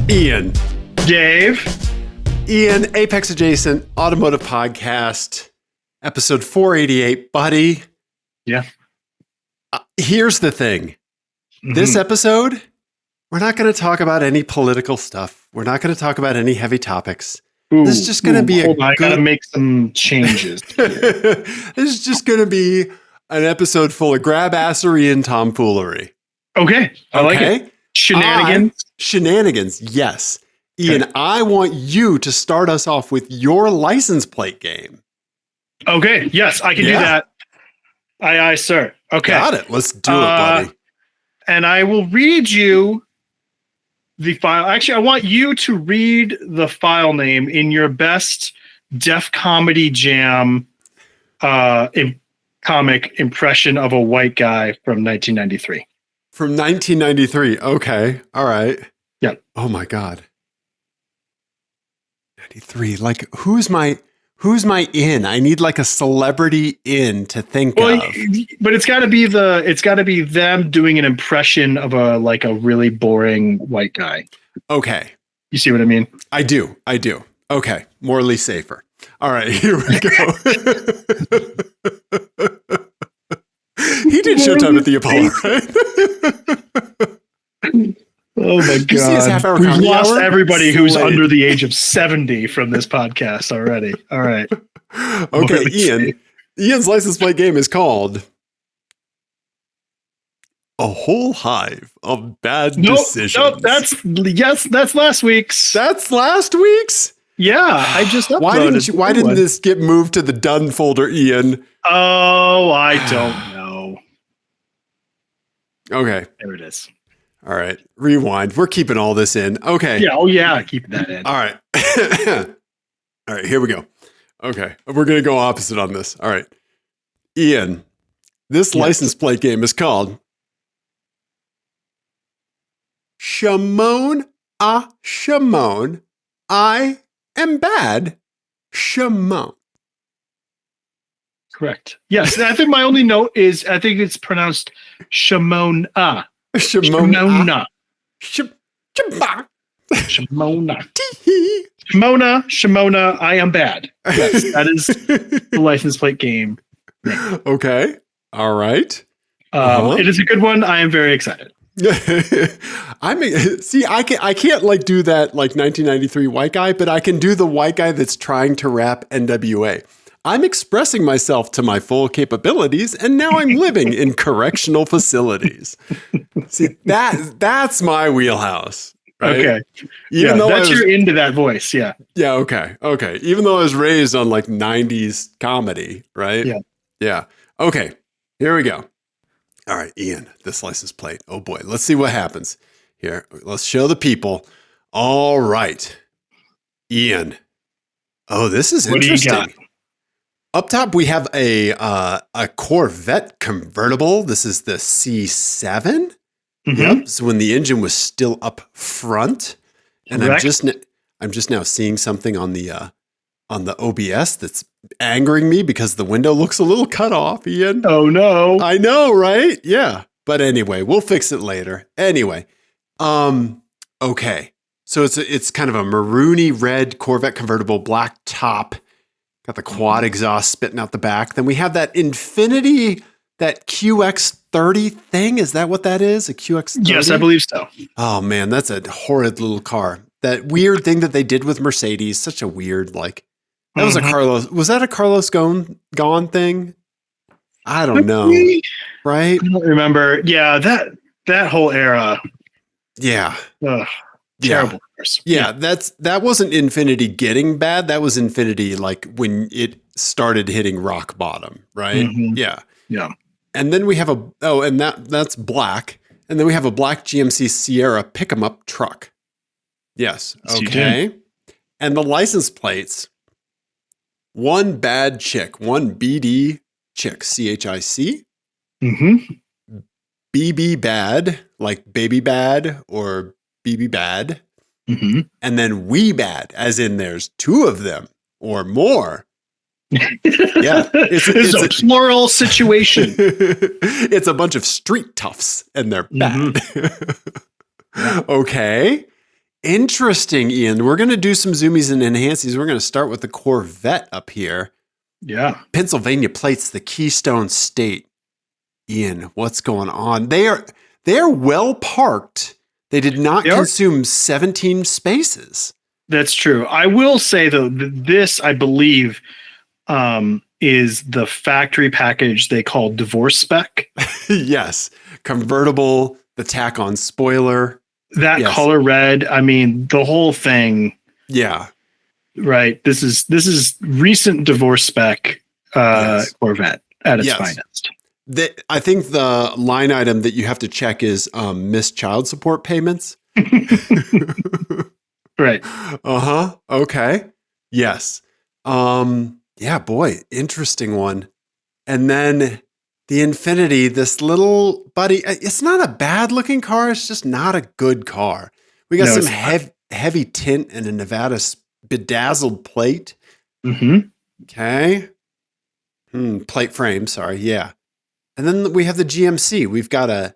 Ian. Dave. Ian, Apex Adjacent Automotive Podcast, episode 488, buddy. Yeah. Here's the thing. This episode, we're not going to talk about any political stuff. We're not going to talk about any heavy topics. This is just going to be I got to make some changes. This is just going to be an episode full of grabassery and tomfoolery. Okay. I like it. Shenanigans. Shenanigans, yes. Ian, okay. I want you to start us off with your license plate game. Okay. Yes, I can do that. Aye, sir. Okay. Got it. Let's do it, buddy. And I will read you the file. Actually, I want you to read the file name in your best Def Comedy Jam comic impression of a white guy from 1993. From 1993. Okay. All right. Yeah. Oh my God. 93. Like who's my in? I need like a celebrity in to think of. But it's got to be them doing an impression of a really boring white guy. Okay. You see what I mean? I do. Okay. Morally safer. All right, here we go. He did Showtime at the Apollo, right? Oh my God. We've lost everybody who's under the age of 70 from this podcast already. All right. Okay, Ian. Ian's license plate game is called A Whole Hive of Bad Decisions. Nope, that's last week's. That's last week's? Yeah, I just uploaded. Why didn't this get moved to the done folder, Ian? Oh, I don't know. Okay. There it is. All right. Rewind. We're keeping all this in. Okay. Yeah. Oh, yeah. Keep that in. All right. All right. Here we go. Okay. We're going to go opposite on this. All right. Ian, this license plate game is called Shimon Shimon. I am bad. Shimon. Correct. Yes. I think my only note is I think it's pronounced Shimon. Shimona. Shimona, I am bad. Yes, that is the license plate game. Okay. All right. It is a good one. I am very excited. I can't like do that like 1993 white guy, but I can do the white guy that's trying to rap NWA. I'm expressing myself to my full capabilities, and now I'm living in correctional facilities. See, that's my wheelhouse. Right? Okay. Even though you're into that voice, yeah. Yeah, okay. Even though I was raised on like 90s comedy, right? Yeah. Yeah. Okay, here we go. All right, Ian, this license plate. Oh boy, let's see what happens. Here, let's show the people. All right, Ian. Oh, this is interesting. What do you got? Up top, we have a Corvette convertible. This is the C7. Mm-hmm. Yep. So when the engine was still up front, and Correct. I'm just now seeing something on the OBS that's angering me because the window looks a little cut off. Ian. Oh no! I know, right? Yeah. But anyway, we'll fix it later. Anyway, okay. So it's kind of a maroony red Corvette convertible, black top. Got the quad exhaust spitting out the back. Then we have that Infiniti, that QX30 thing. Is that what that is? A QX30? Yes, I believe so. Oh man, that's a horrid little car. That weird thing that they did with Mercedes. Such a weird, that was a Carlos. Was that a Carlos Gone thing? I don't know. Right? I don't remember. Yeah, that whole era. Yeah. Ugh, terrible. Yeah, that wasn't Infiniti getting bad. That was Infiniti like when it started hitting rock bottom, right? Mm-hmm. Yeah. Yeah. And then we have that's black. And then we have a black GMC Sierra pick-em-up truck. Yes. Okay. And the license plates, one bad chick, one BD chick, CHIC. Mm-hmm. BB bad, like baby bad or BB bad. Mm-hmm. And then we bad, as in there's two of them or more. Yeah, it's a plural situation. It's a bunch of street toughs and they're bad. Mm-hmm. Okay. Interesting, Ian. We're going to do some zoomies and enhancies. We're going to start with the Corvette up here. Yeah. Pennsylvania plates, the Keystone State. Ian, what's going on? They are well parked. They did not consume 17 spaces. That's true. I will say though, this I believe is the factory package they call divorce spec. Yes, convertible, the tack-on spoiler. That color red, I mean, the whole thing. Yeah. Right. This is recent divorce spec Corvette at its finest. I think the line item that you have to check is missed child support payments. Right. Uh-huh. Okay. Yes. Yeah, boy, interesting one. And then the Infiniti, this little buddy, it's not a bad looking car. It's just not a good car. We got some heavy tint and a Nevada bedazzled plate. Mm-hmm. Okay. Plate frame. Sorry. Yeah. And then we have the GMC. We've got a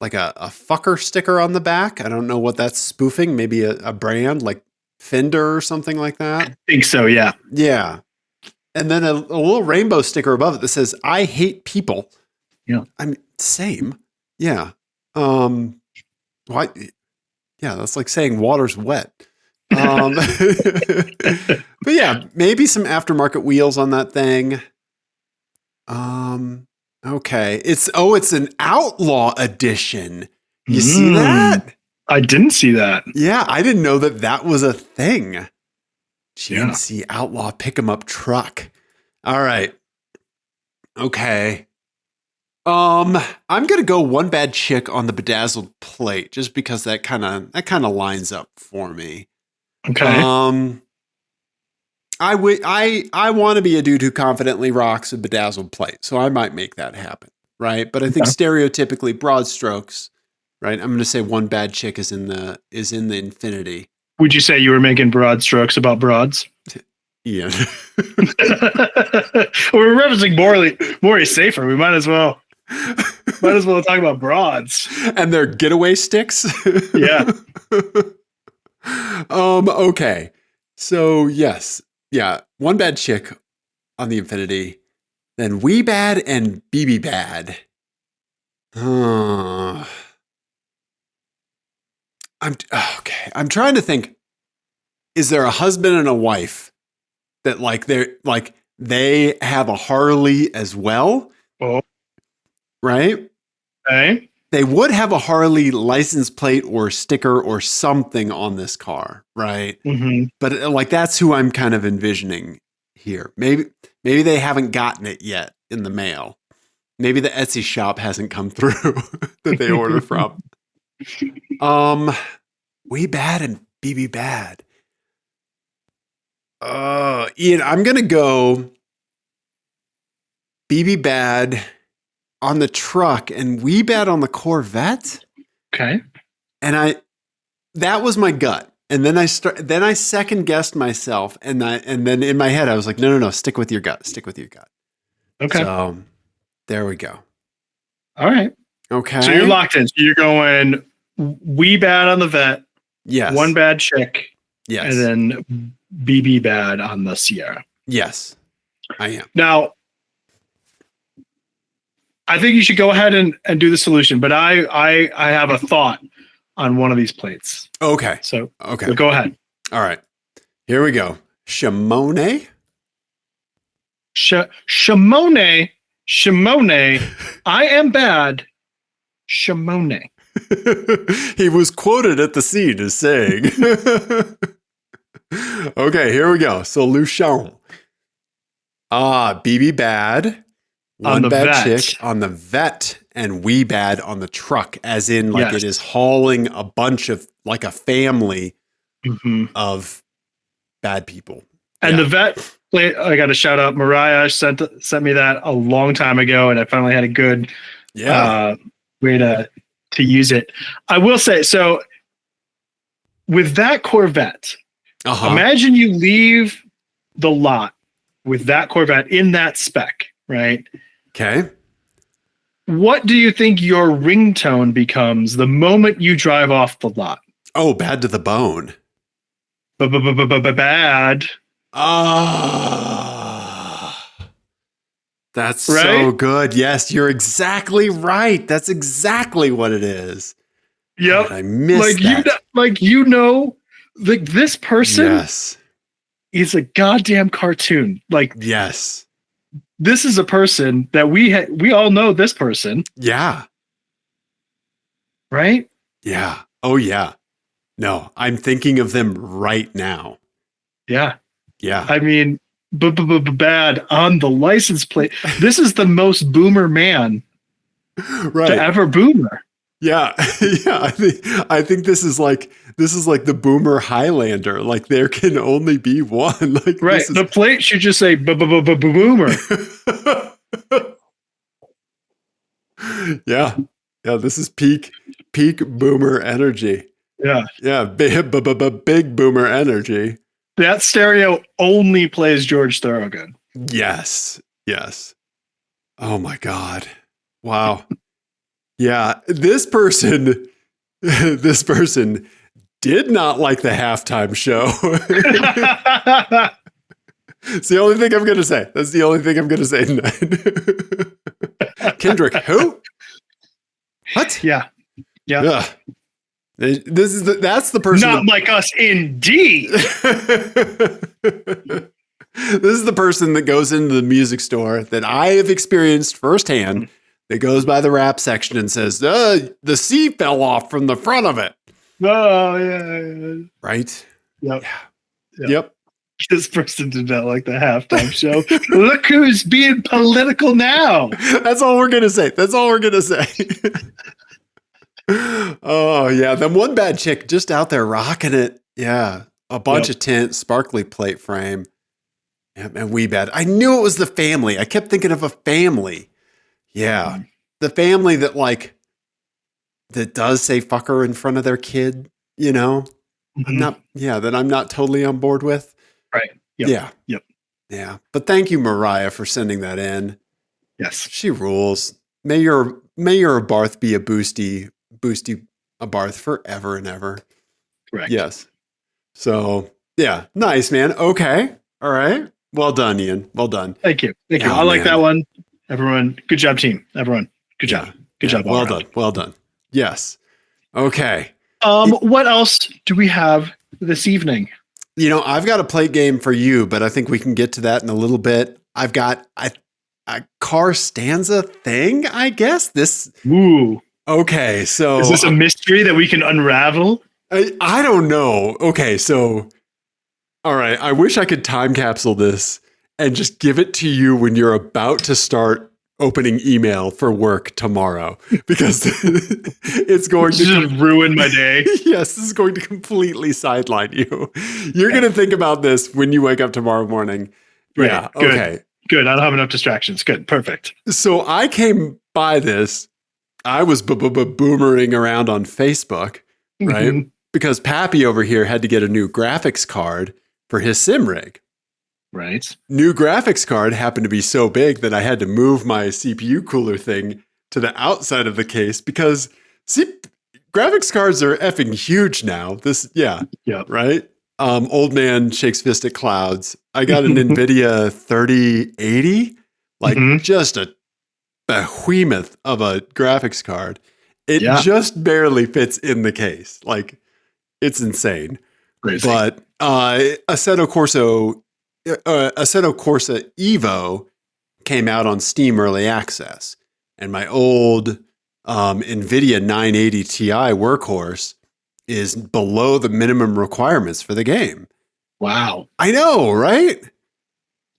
fucker sticker on the back. I don't know what that's spoofing. Maybe a brand like Fender or something like that. I think so. Yeah. Yeah. And then a little rainbow sticker above it that says, "I hate people." Yeah. I mean, same. Yeah. Why? Yeah, that's like saying water's wet. But yeah, maybe some aftermarket wheels on that thing. Okay. It's an outlaw edition. You see that? I didn't see that. Yeah, I didn't know that was a thing. GMC Outlaw pick 'em up truck. All right. Okay. I'm gonna go one bad chick on the bedazzled plate just because that kind of lines up for me. Okay. I want to be a dude who confidently rocks a bedazzled plate, so I might make that happen, right? But I think stereotypically, broad strokes, right? I'm gonna say one bad chick is in the Infiniti. Would you say you were making broad strokes about broads? Yeah. We're referencing Maury Safer. We might as well talk about broads and their getaway sticks. Yeah. Okay. So yes. Yeah. One bad chick on the Infiniti. Then Wee Bad and BB Bad. I'm trying to think. Is there a husband and a wife that they have a Harley as well? Oh. Right? Okay. They would have a Harley license plate or sticker or something on this car, right? Mm-hmm. But that's who I'm kind of envisioning here. Maybe they haven't gotten it yet in the mail. Maybe the Etsy shop hasn't come through that they order from. Wee Bad and BB Bad. Ian, I'm gonna go BB Bad on the truck and Wee Bad on the Corvette. Okay. And that was my gut. And then I second guessed myself, and then in my head I was like, no, stick with your gut. Stick with your gut. Okay. So there we go. All right. Okay. So you're locked in. So you're going Wee Bad on the Vet. Yes. One bad chick. Yes. And then BB Bad on the Sierra. Yes, I am. Now, I think you should go ahead and do the solution, but I have a thought on one of these plates. Okay. So okay. Go ahead. All right. Here we go. Shimone. Shimone. I am bad. Shimone. He was quoted at the scene as saying. Okay, here we go. Solution. BB Bad. One bad chick on the Vet and Wee Bad on the truck, as in it is hauling a bunch of like a family of bad people. And the Vet plate, I got to shout out Mariah sent me that a long time ago, and I finally had a good way to use it. I will say, so with that Corvette, imagine you leave the lot with that Corvette in that spec, right? Okay. What do you think your ringtone becomes the moment you drive off the lot? Oh, Bad to the Bone. Bad. Ah, that's so Right? good. Yes, you're exactly right. That's exactly what it is. How Yep. did I miss that? Like this person Yes. is a goddamn cartoon. Like Yes. this is a person that we all know this person, Yeah. right? Yeah. Oh, yeah. No, I'm thinking of them right now. Yeah. Yeah. I mean, bad on the license plate. This is the most boomer man to Right. ever boomer. Yeah. Yeah. I think this is like the boomer Highlander. Like there can only be one. Like Right. this is The plate should just say boomer. Yeah. Yeah, this is peak boomer energy. Yeah. Yeah, big boomer energy. That stereo only plays George Thorogood. Yes. Yes. Oh my God. Wow. Yeah, this person did not like the halftime show. It's the only thing I'm going to say. That's the only thing I'm going to say tonight. Kendrick, who? What? Yeah. Yeah. Ugh. That's the person. Not like us, indeed. This is the person that goes into the music store that I have experienced firsthand. That goes by the rap section and says, the C fell off from the front of it. Oh, yeah. Right? Yep. Yeah. Yep. This person did not like the halftime show. Look who's being political now. That's all we're going to say. That's all we're going to say. Oh, yeah. Then one bad chick just out there rocking it. Yeah. A bunch of tint, sparkly plate frame. Yeah, and we bad. I knew it was the family. I kept thinking of a family. Yeah. The family that does say fucker in front of their kid, you know? Mm-hmm. That I'm not totally on board with. Right. Yep. Yeah. Yep. Yeah. But thank you, Mariah, for sending that in. Yes. She rules. May your Barth be a boosty a Barth forever and ever. Correct. Yes. So yeah, nice, man. Okay. All right. Well done, Ian. Well done. Thank you. Oh, I like that one. Everyone, good job, team. Everyone, good job. Good job. Well done. Well done. Yes. Okay. What else do we have this evening? I've got a plate game for you, but I think we can get to that in a little bit. I've got a car stanza thing, I guess. Ooh. Okay, so is this a mystery that we can unravel? I don't know. Okay, so all right, I wish I could time capsule this and just give it to you when you're about to start opening email for work tomorrow, because it's going to just ruin my day. Yes, this is going to completely sideline you. You're going to think about this when you wake up tomorrow morning. Right. Yeah. Good. Okay. Good. I don't have enough distractions. Good. Perfect. So I came by this. I was boomering around on Facebook, right? Mm-hmm. Because Pappy over here had to get a new graphics card for his sim rig. Right. New graphics card happened to be so big that I had to move my CPU cooler thing to the outside of the case because graphics cards are effing huge now. Right? Old man shakes fist at clouds. I got an NVIDIA 3080, just a behemoth of a graphics card. It just barely fits in the case. Like, it's insane. Crazy. But Assetto Corsa Evo came out on Steam Early Access, and my old NVIDIA 980 Ti workhorse is below the minimum requirements for the game. Wow. I know, right?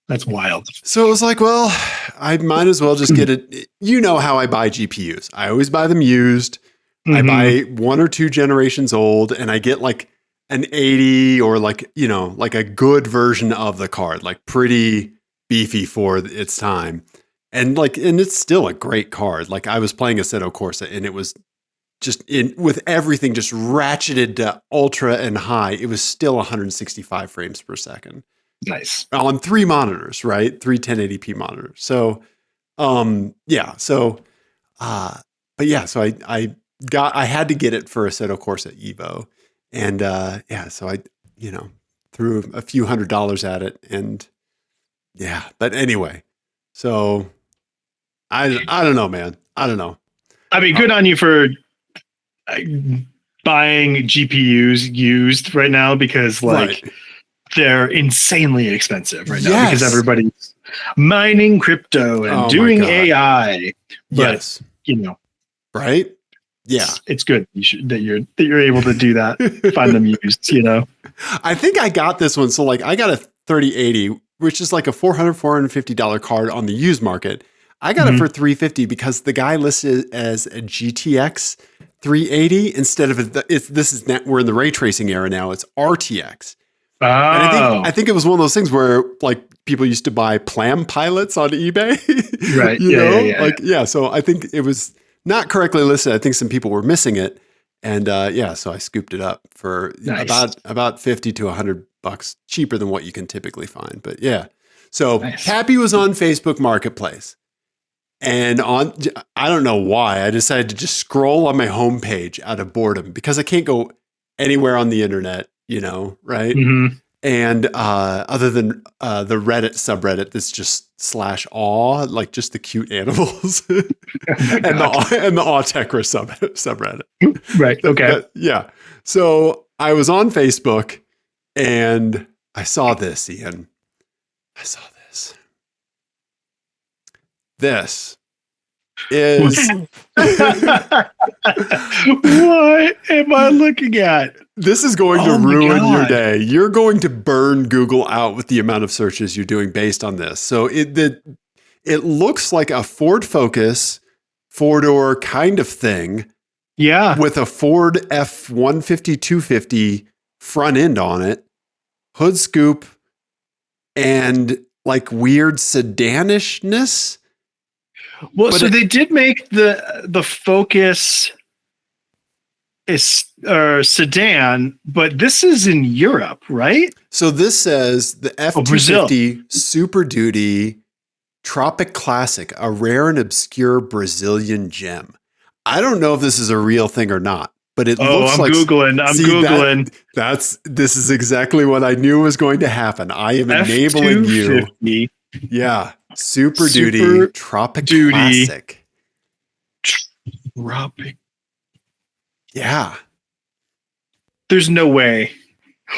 That's wild. So it was like, well, I might as well just get it. You know how I buy GPUs. I always buy them used. I buy 1 or 2 generations old, and I get like an 80 or like a good version of the card, like pretty beefy for its time. And it's still a great card. Like, I was playing Assetto Corsa, and it was just with everything just ratcheted to ultra and high. It was still 165 frames per second. Nice. On 3 monitors, right? 3 1080p monitors. So, I had to get it for Assetto Corsa Evo. And yeah, so I, threw a few $100s at it, and yeah. But anyway, so I don't know, man. I don't know. I mean, good on you for buying GPUs used right now, because Right. they're insanely expensive right now Yes. because everybody's mining crypto and Oh my doing God. AI. But Yes. Right. Yeah. it's good that you're able to do that, find them used. I think I got this one. So like I got a 3080, which is like a $450 card on the used market. I got it for $350 because the guy listed it as a GTX 380 instead of we're in the ray tracing era now. It's RTX. Oh, And I think it was one of those things where like people used to buy Plam pilots on eBay. right. Yeah. So I think it was not correctly listed. I think some people were missing it. And so I scooped it up for about 50 to $100 cheaper than what you can typically find. But yeah. So Pappy was on Facebook Marketplace. And I don't know why, I decided to just scroll on my homepage out of boredom because I can't go anywhere on the internet, right? Mm-hmm. And other than the Reddit subreddit that's just /aw, like just the cute animals, and the Aw-Techra subreddit. Right. Okay. Yeah. So I was on Facebook and I saw this, Ian. I saw this. This is what am I looking at? This is going to ruin your day. You're going to burn Google out with the amount of searches you're doing based on this. So it looks like a Ford Focus 4-door kind of thing. Yeah. With a Ford F-150 250 front end on it, hood scoop, and like weird sedanishness. Well, but they did make the Focus sedan, but this is in Europe, right? So this says the F-250 Super Duty Tropic Classic, a rare and obscure Brazilian gem. I don't know if this is a real thing or not, but it looks like... I'm Googling. This is exactly what I knew was going to happen. I am enabling you. Yeah. Super Duty Tropic Classic. Tropic. Yeah. There's no way.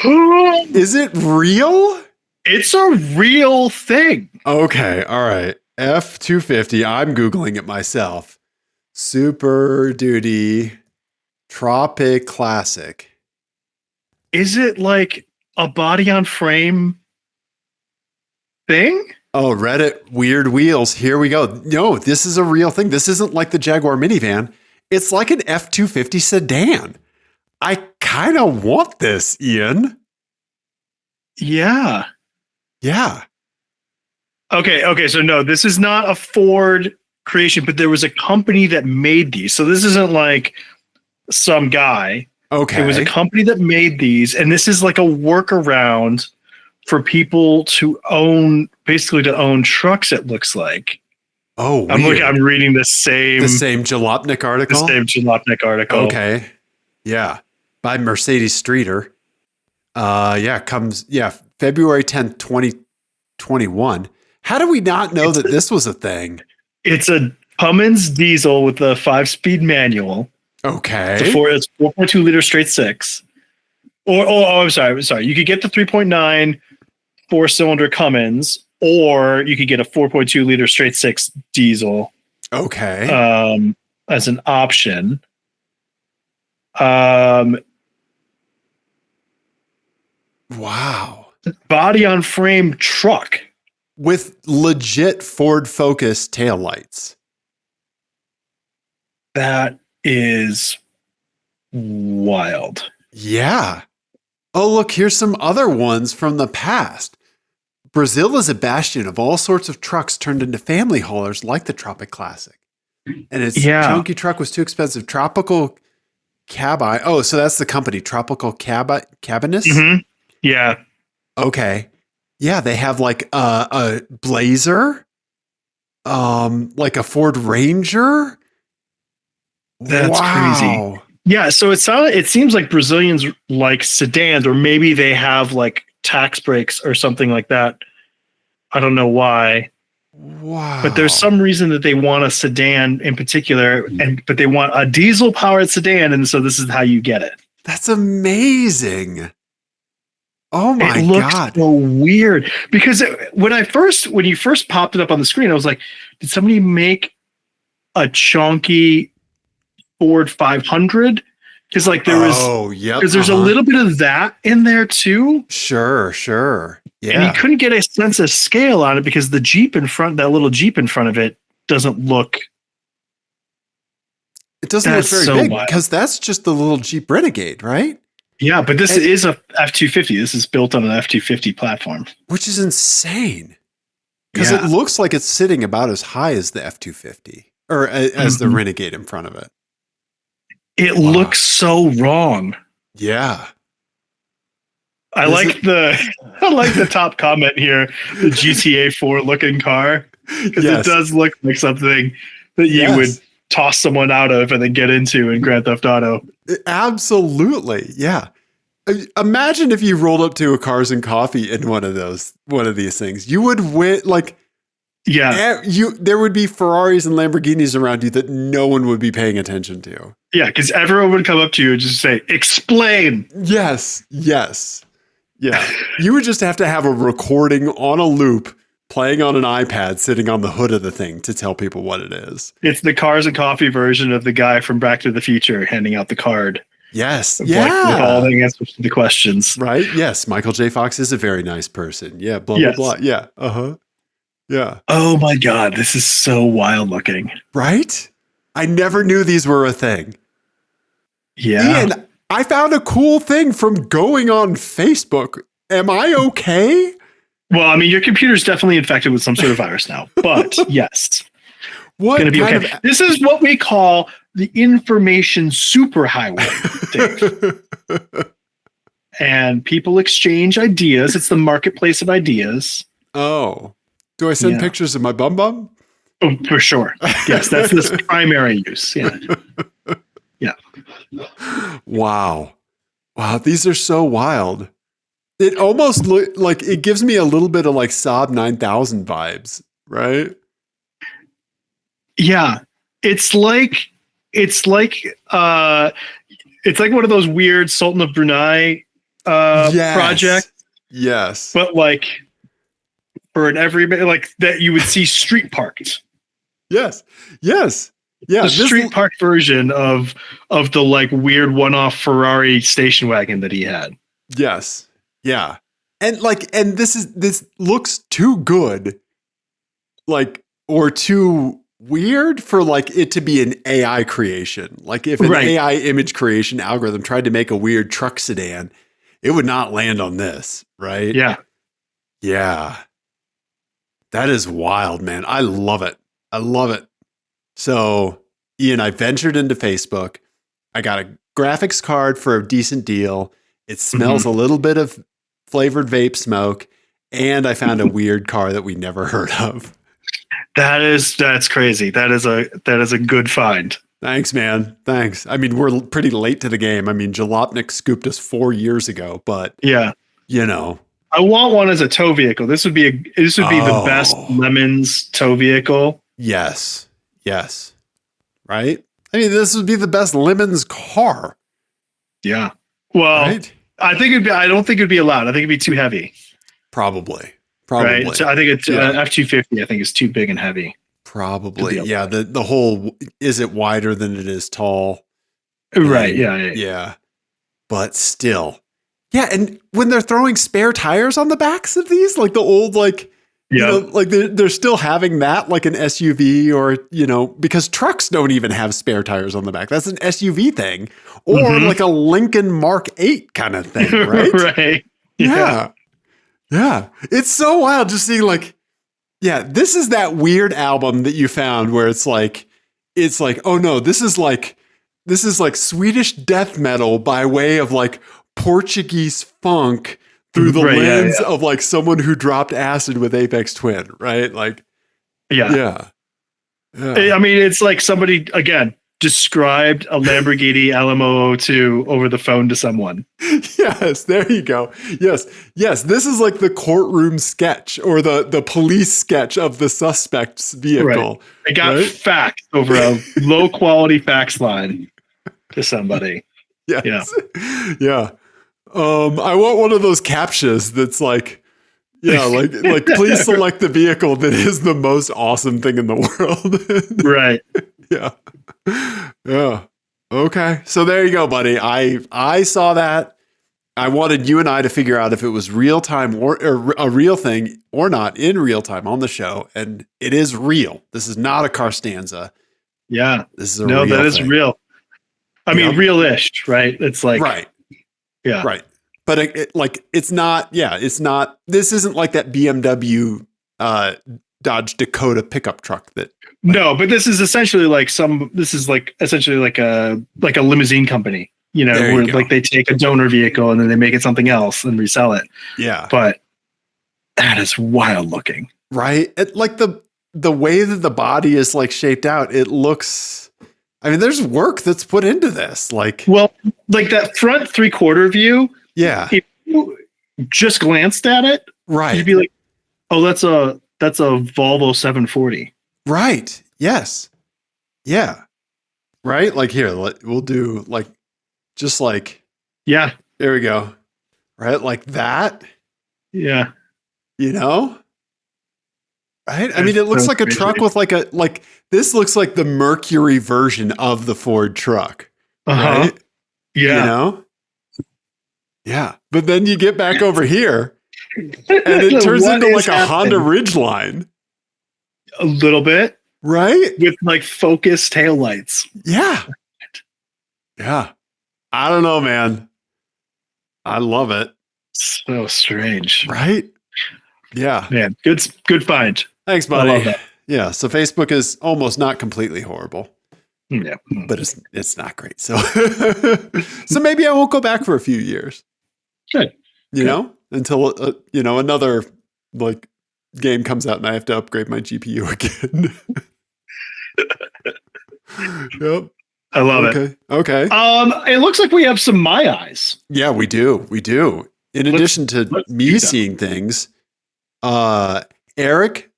Is it real? It's a real thing. Okay. All right. F-250. I'm Googling it myself. Super Duty Tropic Classic. Is it like a body on frame thing? Oh, Reddit weird wheels. Here we go. No, this is a real thing. This isn't like the Jaguar minivan. It's like an F-250 sedan. I kind of want this, Ian. Yeah. Yeah. Okay. So no, this is not a Ford creation, but there was a company that made these. So this isn't like some guy. Okay. It was a company that made these, and this is like a workaround for people to own trucks, it looks like. Oh, weird. I'm reading the same Jalopnik article. Okay. Yeah. By Mercedes Streeter. February 10th, 2021. How do we not know that this was a thing? It's a Cummins diesel with a 5-speed manual. Okay. It's 4.2 liter straight six. I'm sorry. You could get the 3.9 4-cylinder Cummins, or you could get a 4.2 liter straight six diesel. Okay. As an option. Wow. Body on frame truck with legit Ford Focus taillights. That is wild. Yeah. Oh, look, here's some other ones from the past. Brazil is a bastion of all sorts of trucks turned into family haulers like the Tropic Classic. And its chunky truck was too expensive. Tropical Cabi. Oh, so that's the company, Tropical Cabinus? Mm-hmm. Yeah. Okay. Yeah, they have like a Blazer, like a Ford Ranger. That's crazy. Yeah, so it seems like Brazilians like sedans, or maybe they have like tax breaks or something like that. I don't know why, but there's Wow. some reason that they want a sedan in particular, but they want a diesel powered sedan, and so this is how you get it. That's amazing. Oh my It looks God. so weird because when you first popped it up on the screen, I was like, did somebody make a chunky Ford 500? Because like there's a little bit of that in there too. Sure. Yeah. And you couldn't get a sense of scale on it because the Jeep that little Jeep in front of it doesn't look. It doesn't look very big because that's just the little Jeep Renegade, right? Yeah, but this is a F-250. This is built on an F-250 platform. Which is insane. Because it looks like it's sitting about as high as the F-250 or as the Renegade in front of it. It looks so wrong. Yeah. I like the top comment here, the GTA 4 looking car. Because it does look like something that you would toss someone out of and then get into in Grand Theft Auto. Absolutely. Yeah. Imagine if you rolled up to a Cars and Coffee in one of these things. You would win, like, there would be Ferraris and Lamborghinis around you that no one would be paying attention to. Yeah, because everyone would come up to you and just say, explain. Yes. Yeah. You would just have to have a recording on a loop playing on an iPad sitting on the hood of the thing to tell people what it is. It's the Cars and Coffee version of the guy from Back to the Future handing out the card. Yes. With all the answers to the questions. Right? Yes. Michael J. Fox is a very nice person. Yeah. Blah, blah. Yeah. Yeah. Oh my God. This is so wild looking. Right? I never knew these were a thing. Yeah. Ian, I found a cool thing from going on Facebook. Am I okay? Well, I mean, your computer's definitely infected with some sort of virus now, but yes. What going to be okay. This is what we call the information superhighway, Dave. And people exchange ideas. It's the marketplace of ideas. Oh. Do I send pictures of my bum bum? Oh, for sure. Yes, that's this primary use. Yeah. Wow. These are so wild. It almost like it gives me a little bit of like Saab 9000 vibes, right? Yeah. It's like one of those weird Sultan of Brunei projects. Yes. But like for an everyday, like that you would see street parked. Yes. Yeah. The street park version of the like weird one-off Ferrari station wagon that he had. Yes. Yeah. And this looks too good, like, or too weird for like it to be an AI creation. Like if an AI image creation algorithm tried to make a weird truck sedan, it would not land on this, right? Yeah. That is wild, man. I love it. So, Ian, I ventured into Facebook. I got a graphics card for a decent deal. It smells a little bit of flavored vape smoke, and I found a weird car that we never heard of. That's crazy. That is a good find. Thanks, man. Thanks. I mean, we're pretty late to the game. I mean, Jalopnik scooped us 4 years ago, but you know, I want one as a tow vehicle. This would be the best Lemons tow vehicle. Yes. Right? I mean, this would be the best Lemons car. Yeah. Well, I don't think it'd be allowed. I think it'd be too heavy. Probably. Right. So I think it's F-250. I think it's too big and heavy. Probably. Yeah. The whole, is it wider than it is tall? Right. Yeah. But still. Yeah. And when they're throwing spare tires on the backs of these, like the old, like, you know, like they're still having that like an SUV or, you know, because trucks don't even have spare tires on the back. That's an SUV thing or like a Lincoln Mark 8 kind of thing, right? Right. Yeah. It's so wild just seeing like, this is that weird album that you found where it's like, oh no, this is like Swedish death metal by way of like Portuguese funk through the lens of like someone who dropped acid with Aphex Twin, right? Like, yeah. I mean, it's like somebody, again, described a Lamborghini LM002 over the phone to someone. Yes, there you go. Yes. This is like the courtroom sketch or the police sketch of the suspect's vehicle. Right. I got fax over a low quality fax line to somebody. Yes. Yeah. I want one of those captchas that's like, like please select the vehicle that is the most awesome thing in the world. Right. Yeah. Yeah. Okay. So there you go, buddy. I saw that. I wanted you and I to figure out if it was real time or a real thing or not in real time on the show. And it is real. This is not a car stanza. Yeah. This is a no, real that is thing. real. I mean, real-ish, right? It's like, right. Yeah. Right. But it's not, this isn't like that BMW Dodge Dakota pickup truck that. No, but this is essentially like a limousine company, where like they take a donor vehicle and then they make it something else and resell it. Yeah. But that is wild looking. Right. Like the way that the body is like shaped out, it looks, I mean, there's work that's put into this. Like that front 3/4 view. Yeah. If you just glanced at it, right, you'd be like, oh, that's a Volvo 740. Right. Yes. Yeah. Right. Like here, we'll do like, just like, yeah, there we go. Right. Like that. Yeah. Right. I mean, it looks like a truck with like this looks like the Mercury version of the Ford truck. Right. Yeah. Yeah. But then you get back over here and it turns into like a Honda Ridgeline. A little bit. Right? With like focused taillights. Yeah. Yeah. I don't know, man. I love it. So strange. Right? Yeah. Man, good find. Thanks, buddy. I love that. Yeah. So Facebook is almost not completely horrible. Yeah. But it's not great. So so maybe I won't go back for a few years. Good. Until another like game comes out and I have to upgrade my GPU again. Yep. I love it. Okay. It looks like we have some My Eyes. Yeah, we do. In addition to me seeing things, Eric,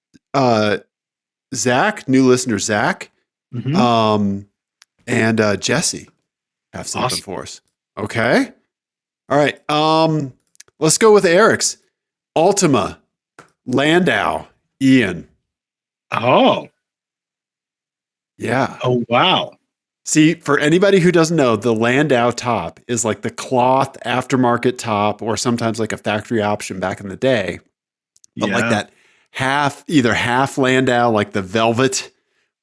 Zach, new listener Zach, and Jesse have something for us. Okay. All right. Let's go with Eric's Altima Landau Ian. Oh. Yeah. Oh, wow. See, for anybody who doesn't know, the Landau top is like the cloth aftermarket top, or sometimes like a factory option back in the day. But like that either half Landau, like the velvet,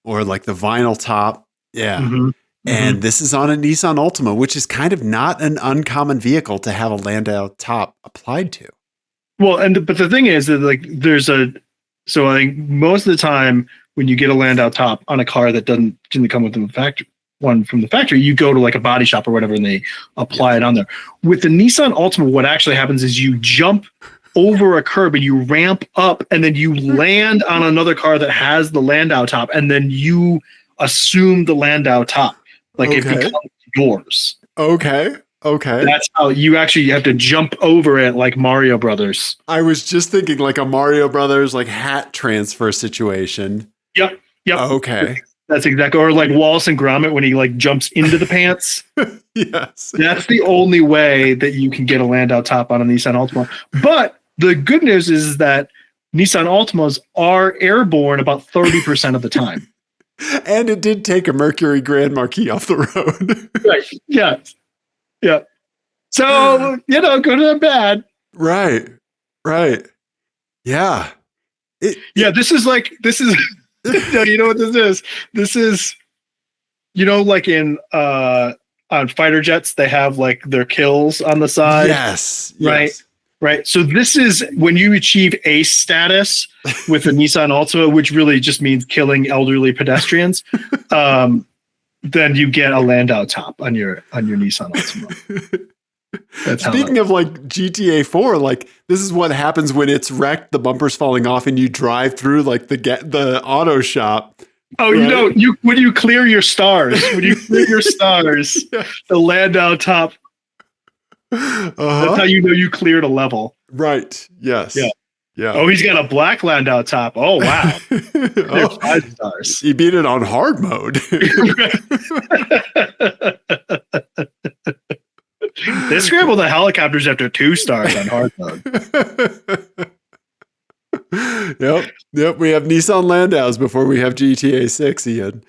or like the vinyl top. Yeah. Mm-hmm. And this is on a Nissan Altima, which is kind of not an uncommon vehicle to have a Landau top applied to. Well, but the thing is that like so I think most of the time when you get a Landau top on a car that didn't come with the factory one from the factory, you go to like a body shop or whatever and they apply it on there. With the Nissan Altima, what actually happens is you jump over a curb and you ramp up and then you land on another car that has the Landau top and then you assume the Landau top. Like it becomes yours. Okay. That's how you actually have to jump over it like Mario Brothers. I was just thinking like a Mario Brothers like hat transfer situation. Yep. Okay. That's exactly, or like Wallace and Gromit when he like jumps into the pants. Yes. That's the only way that you can get a Landau top on a Nissan Altima. But the good news is that Nissan Altimas are airborne about 30% of the time. And it did take a Mercury Grand Marquis off the road. Right. Yeah. Yeah. So, good or bad. Right. Yeah. This is no, you know what this is? This is, like in, on fighter jets, they have like their kills on the side. Yes. Right. So this is when you achieve ace status with a Nissan Altima, which really just means killing elderly pedestrians. Then you get a Landau top on your Nissan Altima. Speaking of like GTA 4, like this is what happens when it's wrecked, the bumper's falling off, and you drive through like the auto shop Oh, right? when you clear your stars, Yeah. the Landau top. That's how you know you cleared a level. Right. Yeah. Yes. Yeah. Oh, he's got a black Landau top. Oh, wow. They're Oh, 5 stars. he beat it on hard mode. They scrambled the helicopters after 2 stars on hard mode. Yep. We have Nissan Landaus before we have GTA 6, Ian.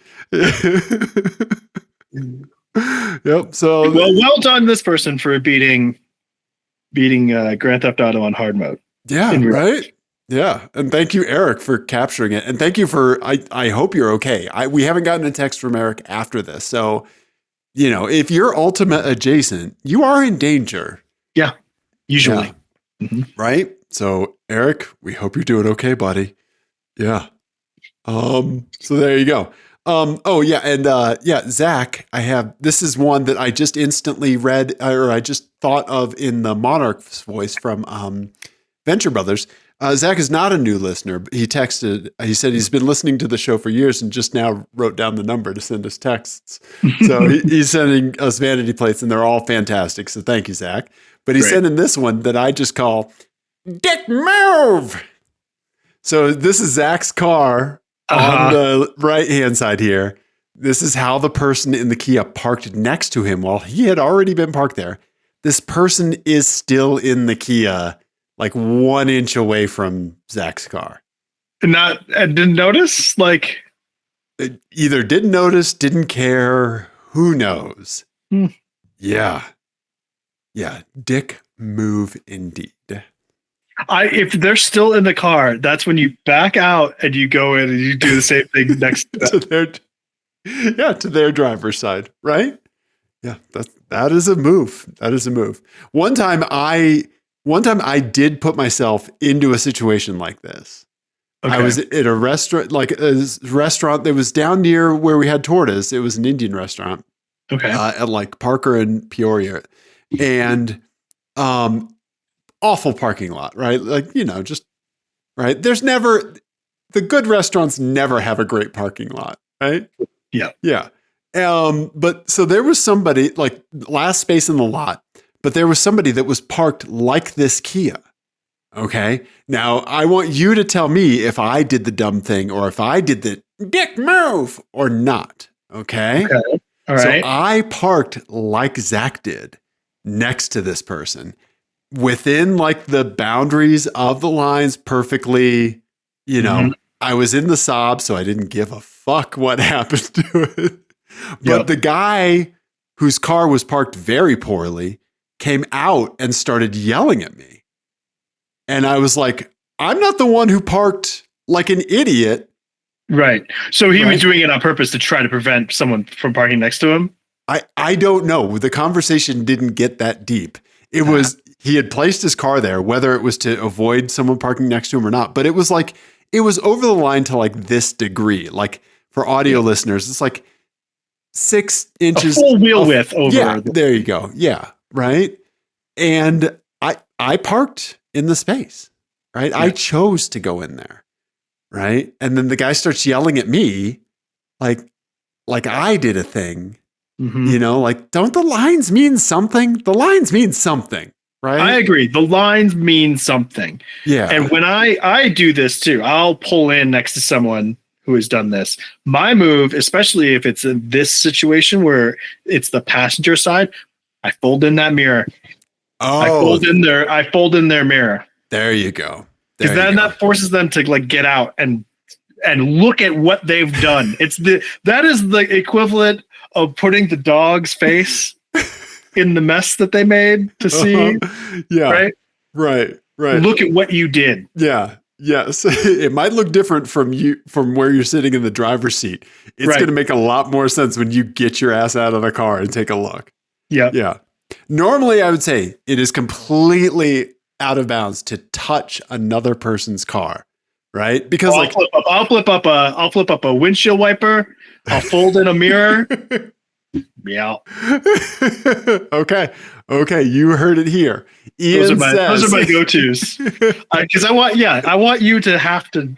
Yep. So well done, this person, for beating Grand Theft Auto on hard mode. yeah, right. Yeah, and thank you, Eric, for capturing it, and thank you for. I hope you're okay. We haven't gotten a text from Eric after this, so if you're ultimate adjacent, you are in danger. Yeah, usually. Yeah. Mm-hmm. Right. So Eric, we hope you're doing okay, buddy. Yeah. So there you go. Oh yeah, and Zach, this is one that I just instantly read, or I just thought of in the Monarch's voice from Venture Brothers. Zach is not a new listener. He texted. He said he's been listening to the show for years and just now wrote down the number to send us texts. So he's sending us vanity plates, and they're all fantastic. So thank you, Zach. But he's sending this one that I just call Dick Move. So this is Zach's car on the right-hand side here. This is how the person in the Kia parked next to him while he had already been parked there. This person is still in the Kia, like 1 inch away from Zach's car. Didn't notice? Like, either didn't notice, didn't care. Who knows? Yeah. Dick move indeed. If they're still in the car, that's when you back out and you go in and you do the same thing next to their driver's side, right? Yeah, that is a move. That is a move. One time I did put myself into a situation like this. Okay. I was at a restaurant, that was down near where we had tortas. It was an Indian restaurant. Okay. At like Parker and Peoria, and awful parking lot, right? Like, just right. There's never, the good restaurants never have a great parking lot, right? Yeah. Yeah. But so there was somebody, like, last space in the lot, but there was somebody that was parked like this Kia. Okay. Now I want you to tell me if I did the dumb thing or if I did the dick move or not. Okay. All right. So I parked like Zach did next to this person within like the boundaries of the lines perfectly, I was in the Saab, so I didn't give a fuck what happened to it. But the guy whose car was parked very poorly came out and started yelling at me. And I was like, I'm not the one who parked like an idiot. Right. So he was doing it on purpose to try to prevent someone from parking next to him? I don't know. The conversation didn't get that deep. It was, he had placed his car there, whether it was to avoid someone parking next to him or not. But it was like, it was over the line to like this degree. Like for audio listeners, it's like 6 inches. A full wheel width over. Yeah, there you go. Yeah, right. And I parked in the space, right? Yeah. I chose to go in there, right? And then the guy starts yelling at me like I did a thing. Mm-hmm. Like, don't the lines mean something? The lines mean something, right? I agree. The lines mean something. Yeah. And when I do this too, I'll pull in next to someone who has done this. My move, especially if it's in this situation where it's the passenger side, I fold in that mirror. Oh, I fold in their mirror. There you go. Because that forces them to like get out and look at what they've done. That is the equivalent of putting the dog's face in the mess that they made to see. Yeah. Right. Look at what you did. Yeah. Yes. It might look different from where you're sitting in the driver's seat. It's going to make a lot more sense when you get your ass out of the car and take a look. Yeah. Yeah. Normally I would say it is completely out of bounds to touch another person's car. Right? Because I'll flip up a windshield wiper. I'll fold in a mirror. Meow. Okay. You heard it here. Those are my go-tos. Because I want you to have to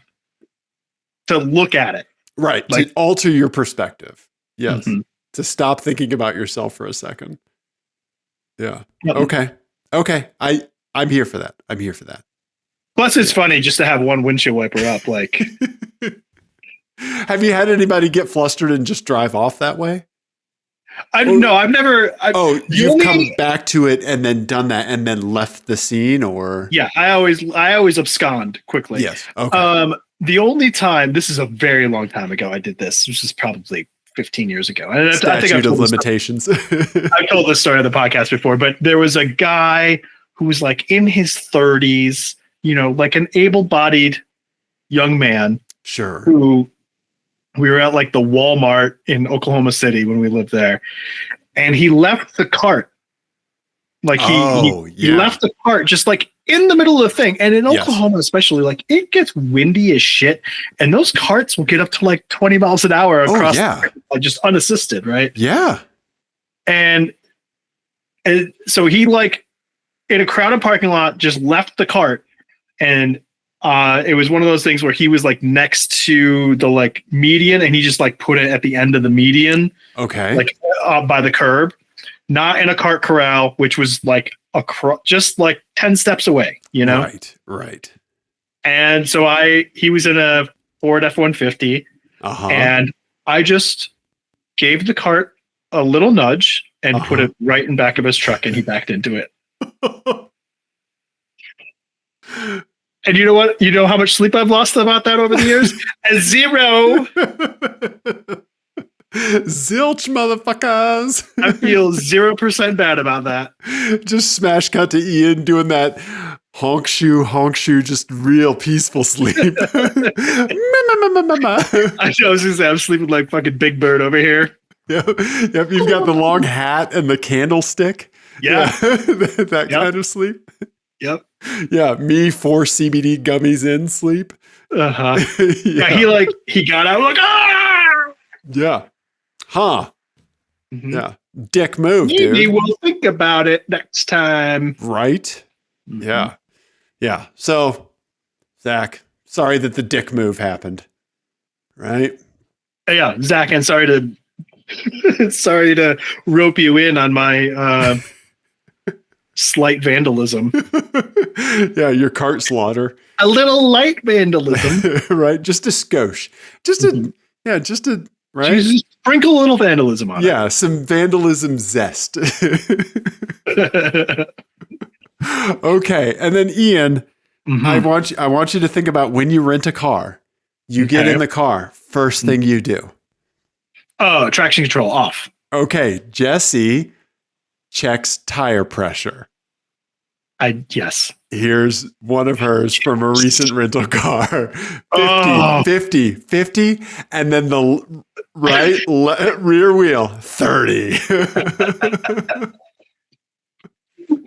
look at it. Right. Like, to alter your perspective. Yes. Mhm. To stop thinking about yourself for a second. Yeah. Yep. Okay. I'm here for that. I'm here for that. Plus, it's funny just to have one windshield wiper up. Like, have you had anybody get flustered and just drive off that way? I've never. You've come back to it and then done that and then left the scene, or Yeah, I always abscond quickly. yes. Okay. The only time, this is a very long time ago, I did this. This is probably 15 years ago. And I think I've Statute of told limitations. I've told this story on the podcast before, but there was a guy who was like in his 30s, like an able-bodied young man. Sure. Who we were at like the Walmart in Oklahoma City when we lived there, and he left the cart. Like he left the cart just like in the middle of the thing. And in Oklahoma, especially, like it gets windy as shit. And those carts will get up to like 20 miles an hour across just unassisted, right? Yeah. And so he like in a crowded parking lot just left the cart, and it was one of those things where he was like next to the like median, and he just like put it at the end of the median. Okay. Like by the curb. Not in a cart corral, which was like just like 10 steps away, Right. And so he was in a Ford F-150, and I just gave the cart a little nudge and put it right in back of his truck, and he backed into it. And you know what? You know how much sleep I've lost about that over the years? Zero. Zilch, motherfuckers. I feel 0% bad about that. Just smash cut to Ian doing that honk shoe, just real peaceful sleep. I was gonna say I'm sleeping like fucking Big Bird over here. Yep, you've got the long hat and the candlestick. Yeah. that kind of sleep. Yep. Yeah, me 4 CBD gummies in sleep. Yeah, he got out like Yeah. Huh. Mm-hmm. Yeah. Dick move, dude. Maybe we'll think about it next time. Right? Mm-hmm. Yeah. Yeah. So, Zach, sorry that the dick move happened. Right? Yeah, Zach, and sorry to rope you in on my slight vandalism. Yeah, your cart slaughter. A little light vandalism. Right? Just a skosh. Right? Just sprinkle a little vandalism on it. Yeah, some vandalism zest. Okay, and then Ian, I want you to think about when you rent a car. You get in the car. First thing you do. Oh, traction control off. Okay, Jesse checks tire pressure. Yes. Here's one of hers from a recent rental car. 50, and then the rear wheel, 30.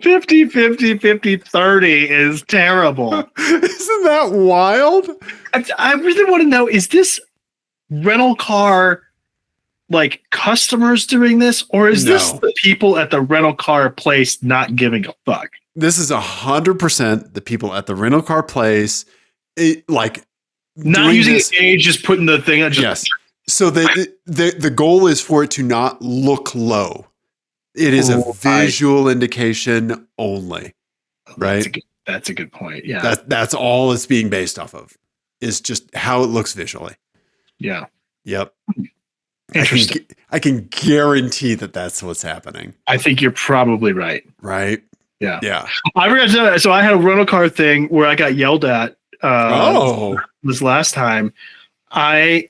50, 30 is terrible. Isn't that wild? I really want to know, is this rental car like customers doing this, or is this the people at the rental car place not giving a fuck? This is 100% the people at the rental car place, not using the gauge, just putting the thing on. Yes. So the goal is for it to not look low. It is a visual indication only, right? That's a good point. Yeah. That's all it's being based off of, is just how it looks visually. Yeah. Yep. Interesting. I can guarantee that that's what's happening. I think you're probably right. Right? Yeah. Yeah. I forgot to tell you, so I had a rental car thing where I got yelled at this last time. I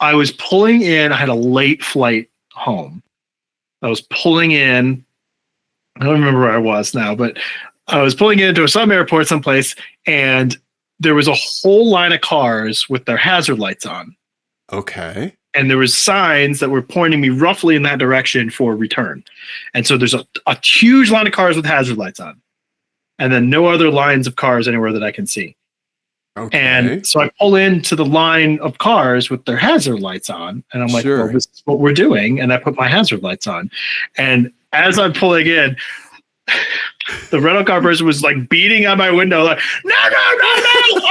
was pulling in. I had a late flight home. I was pulling in. I don't remember where I was now, but I was pulling into some airport someplace, and there was a whole line of cars with their hazard lights on. Okay. And there was signs that were pointing me roughly in that direction for return. And so there's a huge line of cars with hazard lights on, and then no other lines of cars anywhere that I can see. Okay. And so I pull into the line of cars with their hazard lights on, and I'm like, Sure. well, this is what we're doing. And I put my hazard lights on. And as I'm pulling in, the rental car person was like beating on my window, like, no,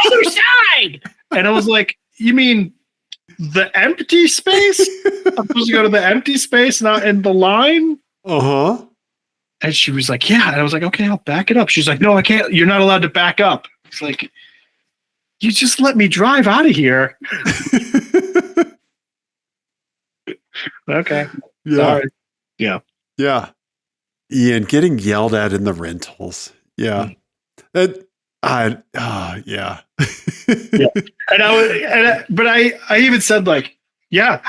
other side. And I was like, you mean The empty space? I'm supposed to go to the empty space, not in the line? Uh-huh. And she was like, yeah. And I was like, okay, I'll back it up. She's like, no, I can't. You're not allowed to back up. It's like, you just let me drive out of here. Okay. Yeah. Sorry. Yeah. Yeah. Ian getting yelled at in the rentals. Yeah. Yeah. Yeah. But I even said like, yeah,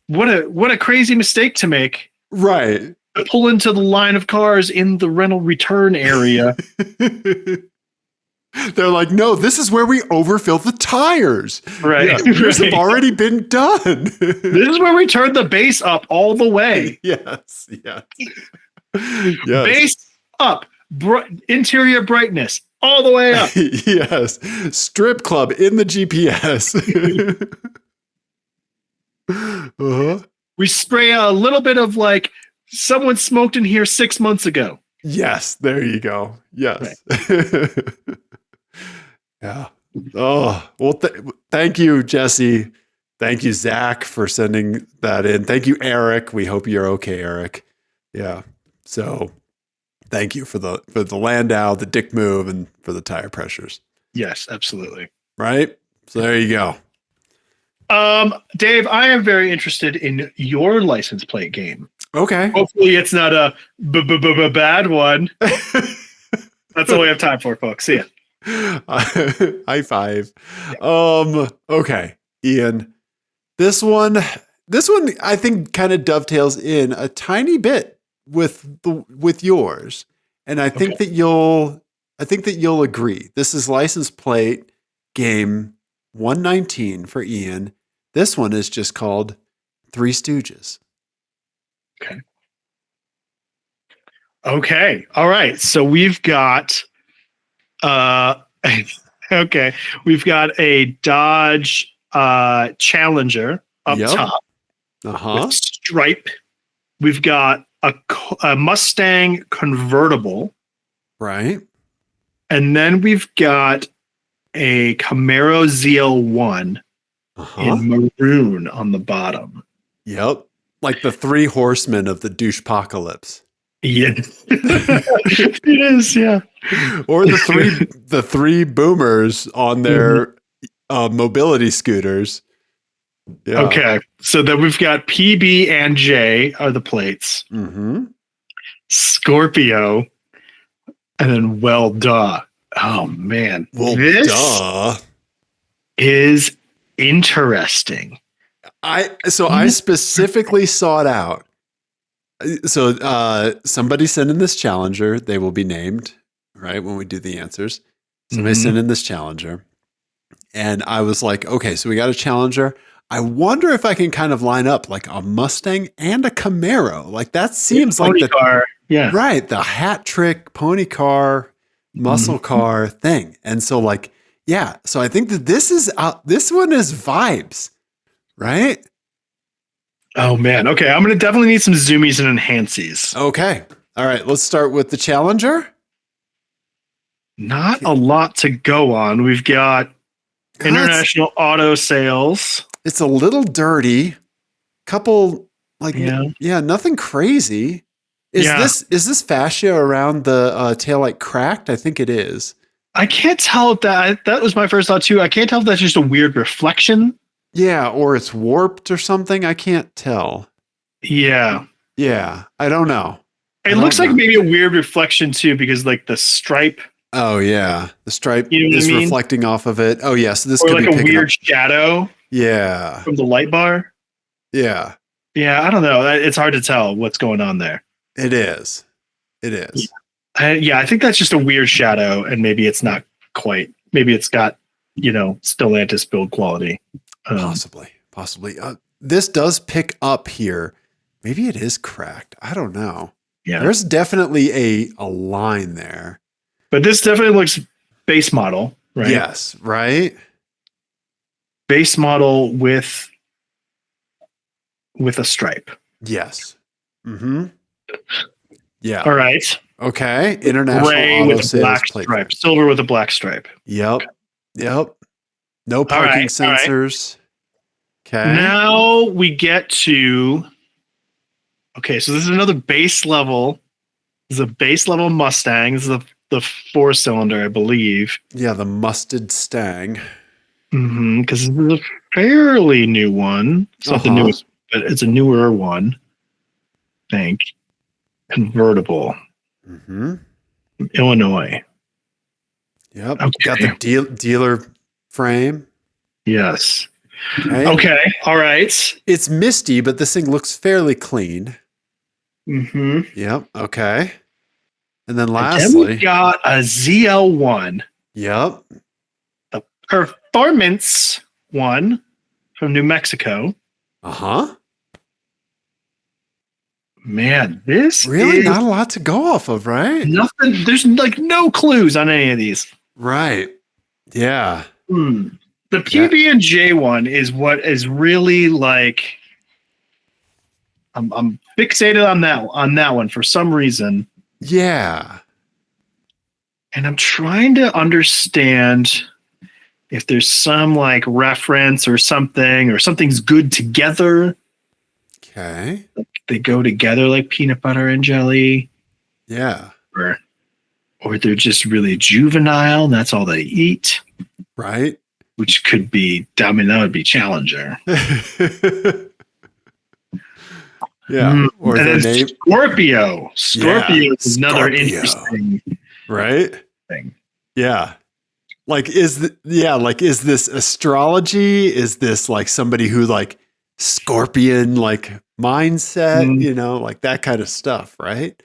what a crazy mistake to make. Right. To pull into the line of cars in the rental return area. They're like, no, this is where we overfill the tires. Right. Yeah, these have already been done. This is where we turn the bass up all the way. Yes. Yes. Bass up. Interior brightness all the way up. Yes. Strip club in the GPS. Uh-huh. We spray a little bit of like someone smoked in here 6 months ago. Yes. There you go. Yes. Right. Yeah. Oh, well, thank you, Jesse. Thank you, Zach, for sending that in. Thank you, Eric. We hope you're okay, Eric. Yeah. So thank you for the Landau, the dick move, and for the tire pressures. Yes, absolutely. Right? So there you go. Dave, I am very interested in your license plate game. Okay. Hopefully it's not a bad one. That's all we have time for, folks. See ya. High five. Okay, Ian. This one I think kind of dovetails in a tiny bit with yours. And I think that you'll agree. This is license plate game 119 for Ian. This one is just called Three Stooges. Okay. All right. So we've got we've got a Dodge Challenger up top with stripe. We've got a Mustang convertible. Right. And then we've got a Camaro ZL1 in maroon on the bottom. Yep. Like the three horsemen of the douchepocalypse. Yeah. It is, yeah. Or the three boomers on their mobility scooters. Yeah. Okay. So then we've got PB and J are the plates. Mm-hmm. Scorpio. And then well duh. Oh man. Well, this duh. is interesting. I specifically sought out. So somebody sent in this Challenger. They will be named, right, when we do the answers. Somebody sent in this Challenger. And I was like, okay, so we got a Challenger. I wonder if I can kind of line up like a Mustang and a Camaro. Like that seems like the car. Yeah. Right. The hat trick, pony car, muscle car thing. And so like, yeah. So I think that this one is vibes, right? Oh man. Okay. I'm going to definitely need some zoomies and enhancies. Okay. All right. Let's start with the Challenger. Not a lot to go on. We've got international auto sales. It's a little dirty. Couple like, nothing crazy. Is this fascia around the taillight cracked? I think it is. I can't tell if that was my first thought too. I can't tell if that's just a weird reflection. Yeah, or it's warped or something. I can't tell. Yeah. Yeah. I don't know. It looks like maybe a weird reflection too, because like the stripe. Oh yeah. The stripe is reflecting off of it. Oh yeah. So this could like be a weird shadow. Yeah. From the light bar. Yeah. Yeah. I don't know. It's hard to tell what's going on there. It is. It is. I think that's just a weird shadow, and maybe it's not quite. Maybe it's got, Stellantis build quality. Possibly. This does pick up here. Maybe it is cracked. I don't know. Yeah. There's definitely a line there. But this definitely looks base model, right? Yes, right? Base model with a stripe. Yes. Mm-hmm. Yeah. All right. Okay. International gray auto with a sales black plate. stripe. Silver with a black stripe. Yep. No parking sensors. Okay. Now we get to. Okay, so this is another base level. This is a base level Mustang. This is the 4-cylinder, I believe. Yeah, the Mustard Stang. Because this is a fairly new one. It's not the newest, but it's a newer one. I think. Convertible. Illinois. Yep. Okay. Got the dealer frame. Yes. Okay. All right. It's misty, but this thing looks fairly clean. Yep. Okay. And then lastly, we got a ZL1. Yep. The performance one from New Mexico. Man, this really is not a lot to go off of, right? Nothing. There's like no clues on any of these. Right. Yeah. The PB&J one is what is really like. I'm fixated on that one for some reason. Yeah. And I'm trying to understand if there's some like reference or something's good together. Okay. Like they go together like peanut butter and jelly. Yeah. Or they're just really juvenile and that's all they eat. Right. Which could be, I mean, that would be Challenger. Yeah. Or and the then name Scorpio. Scorpio is another interesting thing. Yeah. Like is this astrology? Is this like somebody who like Scorpion like mindset, you know, like that kind of stuff, right?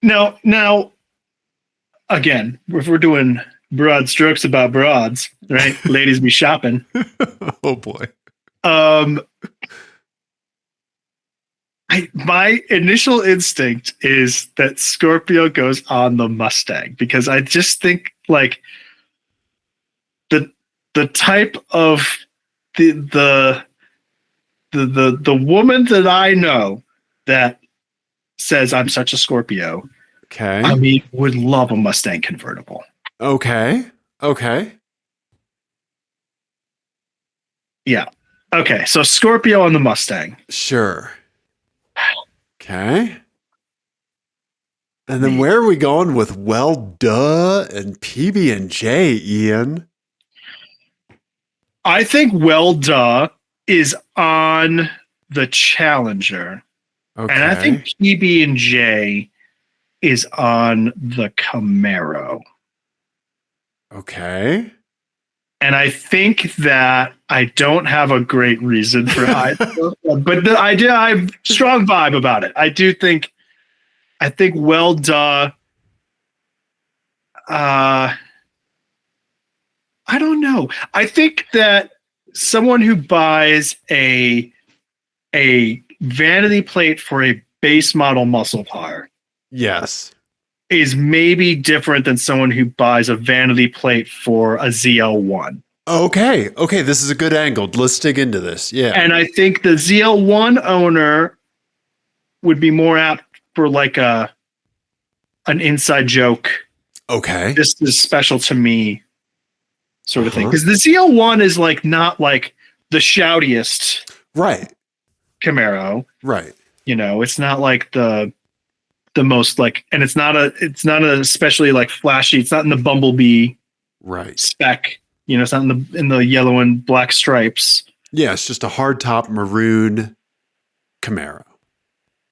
Now again, if we're doing broad strokes about broads, right? Ladies be shopping. Oh boy. My initial instinct is that Scorpio goes on the Mustang because I just think like the type of the woman that I know that says I'm such a Scorpio. Okay. I mean, would love a Mustang convertible. Okay. Yeah. Okay. So Scorpio on the Mustang. Sure. Okay. And then where are we going with well duh and PB&J, Ian? I think well duh is on the Challenger. Okay. And I think PB&J is on the Camaro. Okay. And I think that I don't have a great reason for either, but I have strong vibe about it. I think well duh. I don't know. I think that someone who buys a vanity plate for a base model muscle car, yes, is maybe different than someone who buys a vanity plate for a ZL1. Okay. This is a good angle. Let's dig into this. Yeah. And I think the ZL1 owner would be more apt for like an inside joke. Okay. This is special to me sort of thing. Because the ZL1 is like not like the shoutiest Camaro. Right. You know, it's not like the most like, and it's not a especially like flashy. It's not in the Bumblebee spec. You know, it's not in the yellow and black stripes. Yeah, it's just a hardtop maroon Camaro.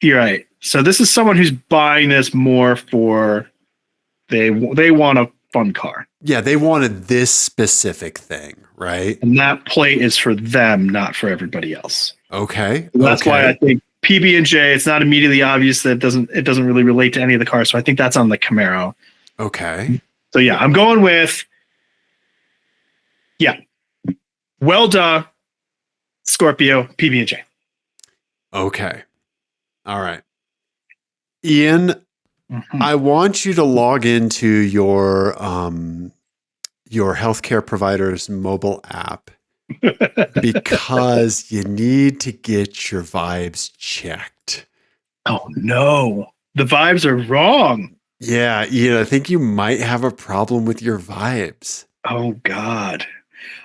You're right. So this is someone who's buying this more for they want a fun car. Yeah, they wanted this specific thing, right? And that plate is for them, not for everybody else. Okay. So that's why I think PB&J, it's not immediately obvious that it doesn't really relate to any of the cars. So I think that's on the Camaro. Okay. So yeah, I'm going with well duh, Scorpio, PB&J. Okay. All right. Ian, I want you to log into your healthcare provider's mobile app because you need to get your vibes checked. Oh no, the vibes are wrong. Yeah, Ian, I think you might have a problem with your vibes. Oh God.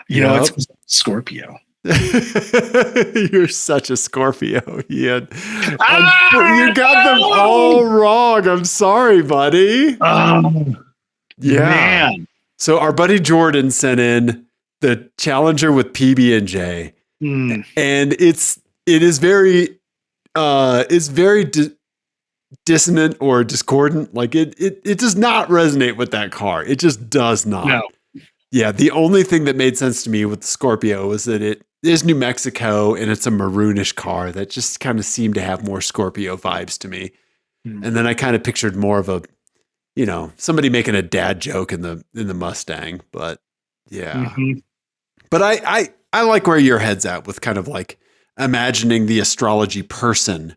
You know, it's Scorpio. You're such a Scorpio, Ian. You got them all wrong. I'm sorry, buddy. Yeah. Man. So our buddy Jordan sent in the Challenger with PB&J, and it is very dissonant or discordant. Like it does not resonate with that car. It just does not. No. Yeah, the only thing that made sense to me with the Scorpio was that it is New Mexico and it's a maroonish car that just kind of seemed to have more Scorpio vibes to me. And then I kind of pictured more of a, somebody making a dad joke in the Mustang. But yeah, but I like where your head's at with kind of like imagining the astrology person,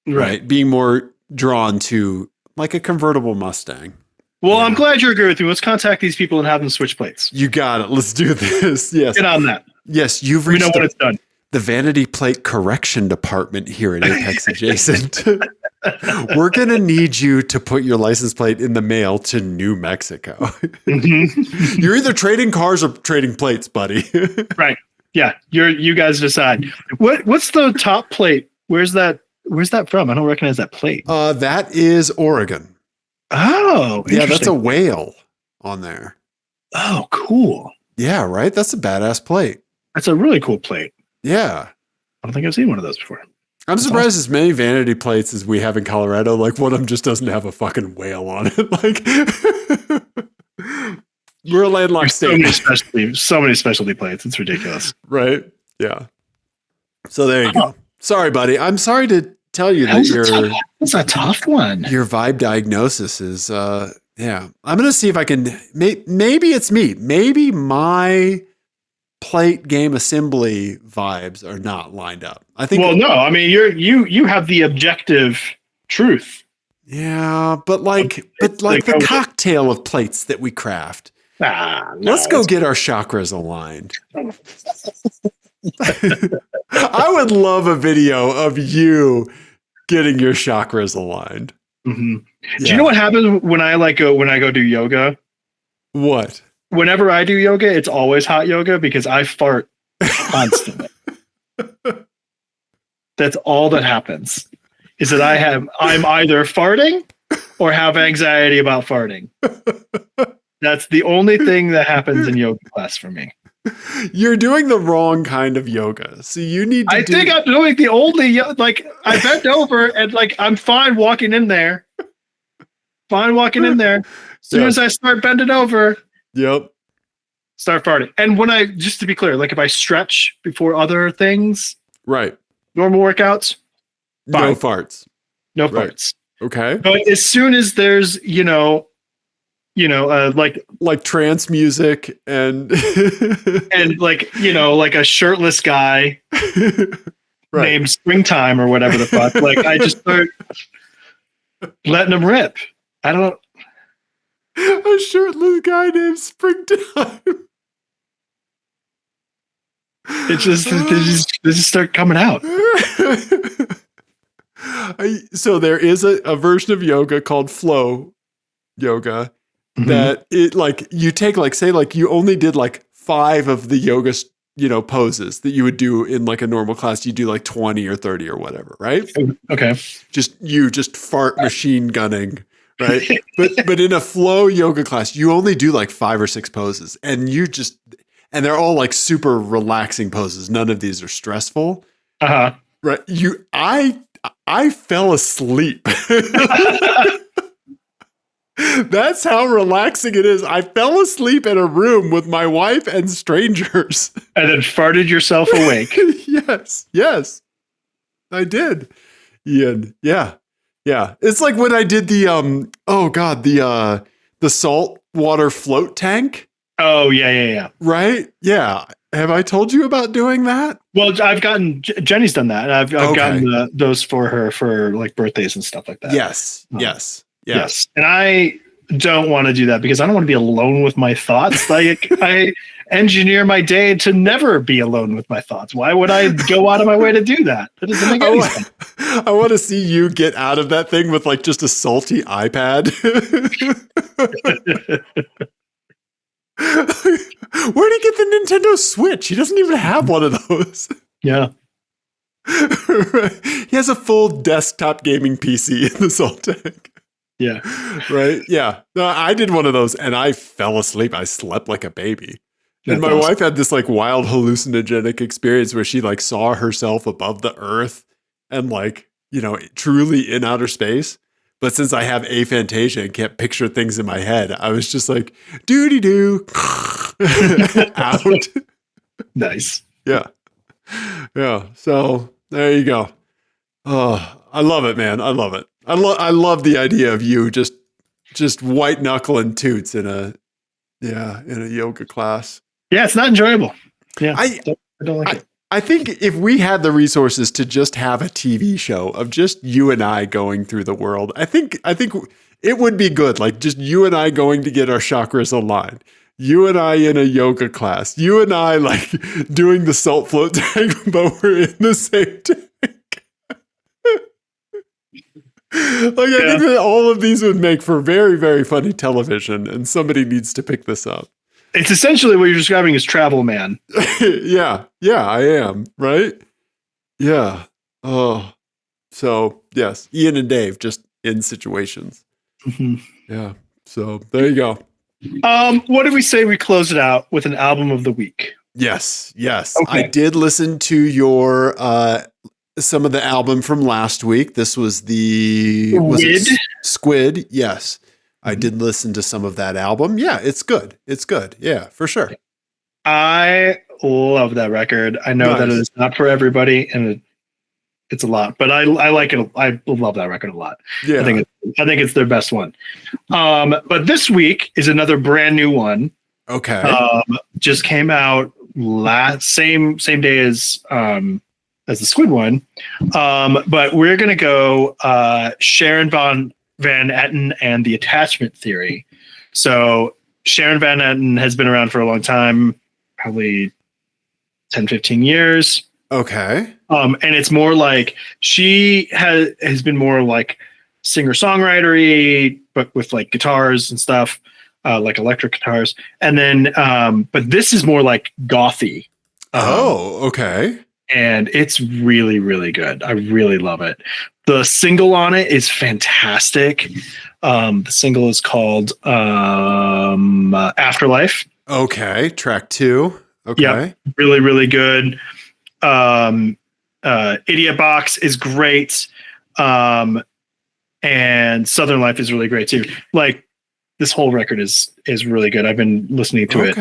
right? Being more drawn to like a convertible Mustang. Well, I'm glad you agree with me. Let's contact these people and have them switch plates. You got it. Let's do this. Yes. Get on that. Yes, you've reached the vanity plate correction department here at Apex Adjacent. We're going to need you to put your license plate in the mail to New Mexico. You're either trading cars or trading plates, buddy. Right. Yeah. You guys decide. What's the top plate? Where's that from? I don't recognize that plate. That is Oregon. Oh, yeah, that's a whale on there. Oh, cool. Yeah, right? That's a badass plate. That's a really cool plate. Yeah. I don't think I've seen one of those before. I'm surprised as many vanity plates as we have in Colorado, like one of them just doesn't have a fucking whale on it. Like we're a landlocked state. So many specialty plates. It's ridiculous. Right? Yeah. So there you go. Sorry, buddy. I'm sorry to tell you that it's a tough one. Your vibe diagnosis is yeah. I'm gonna see if I can maybe it's me. Maybe my plate game assembly vibes are not lined up. I think no, I mean you have the objective truth. Yeah, but the cocktail of plates that we craft. Let's go get our chakras aligned. I would love a video of you getting your chakras aligned. Yeah. Do you know what happens when I go do yoga? What? Whenever I do yoga, it's always hot yoga because I fart constantly. That's all that happens. Is that I'm either farting or have anxiety about farting. That's the only thing that happens in yoga class for me. You're doing the wrong kind of yoga. So you need to I think I'm doing the only, I bent over and I'm fine walking in there. As soon as I start bending over. Yep. Start farting. And just to be clear, if I stretch before other things. Right. Normal workouts. Fine. No farts. No farts. Okay. But as soon as there's, like trance music and a shirtless guy named Springtime or whatever the fuck. I just start letting them rip. I don't. A shirtless guy named Springtime. They just start coming out. So there is a version of yoga called flow yoga that it you take you only did 5 of the yoga poses that you would do in a normal class. You do 20 or 30 or whatever, right? Okay. Just fart machine gunning, right? but in a flow yoga class, you only do 5 or 6 poses, and and they're all super relaxing poses. None of these are stressful. Right? I fell asleep. That's how relaxing it is. I fell asleep in a room with my wife and strangers. And then farted yourself awake. Yes. I did. Ian. Yeah. It's like when I did the the salt water float tank. Oh, yeah. Right? Yeah. Have I told you about doing that? Well, I've gotten Jenny's done that, and I've gotten those for her for birthdays and stuff like that. Yes. And I don't want to do that because I don't want to be alone with my thoughts. I engineer my day to never be alone with my thoughts. Why would I go out of my way to do that? That doesn't make any sense. I want to see you get out of that thing with just a salty iPad. Where'd he get the Nintendo Switch? He doesn't even have one of those. Yeah. He has a full desktop gaming PC in the salt tank. Yeah. Right? Yeah. No, I did one of those and I fell asleep. I slept like a baby. And my wife had this like wild hallucinogenic experience where she like saw herself above the earth and like, truly in outer space. But since I have aphantasia and can't picture things in my head, I was just like, doody-doo, out. Nice. Yeah. Yeah. So there you go. Oh, I love it, man. I love it. I love the idea of you just white knuckling toots in a yoga class. Yeah, it's not enjoyable. Yeah. I don't like it. I think if we had the resources to just have a TV show of just you and I going through the world, I think it would be good. Like just you and I going to get our chakras aligned. You and I in a yoga class. You and I like doing the salt float tank, but we're in the same tank. I think that all of these would make for very, very funny television, and somebody needs to pick this up. It's essentially what you're describing as Travel Man. Yeah, I am, right? Yeah. Oh. So, yes, Ian and Dave just in situations. Mm-hmm. Yeah. So, there you go. What did we say we close it out with an album of the week? Yes. Okay. I did listen to your some of the album from last week. This was the Squid. Yes. I did listen to some of that album. Yeah, it's good. It's good. Yeah, for sure. I love that record. I know that it is not for everybody, and it's a lot, but I like it. I love that record a lot. Yeah, I think it's their best one. But this week is another brand new one. Okay. Just came out same day as the Squid one. But we're gonna go Sharon Van Etten and the Attachment Theory. So Sharon Van Etten has been around for a long time, probably 10, 15 years. Okay. And it's more like she has been more like singer-songwriter-y, but with like guitars and stuff, like electric guitars. And then, but this is more like gothy. Okay. And it's really, really good. I really love it. The single on it is fantastic. The single is called Afterlife. Okay. Track 2. Okay. Yeah, really, really good. Idiot Box is great. And Southern Life is really great too. Like this whole record is really good. I've been listening to it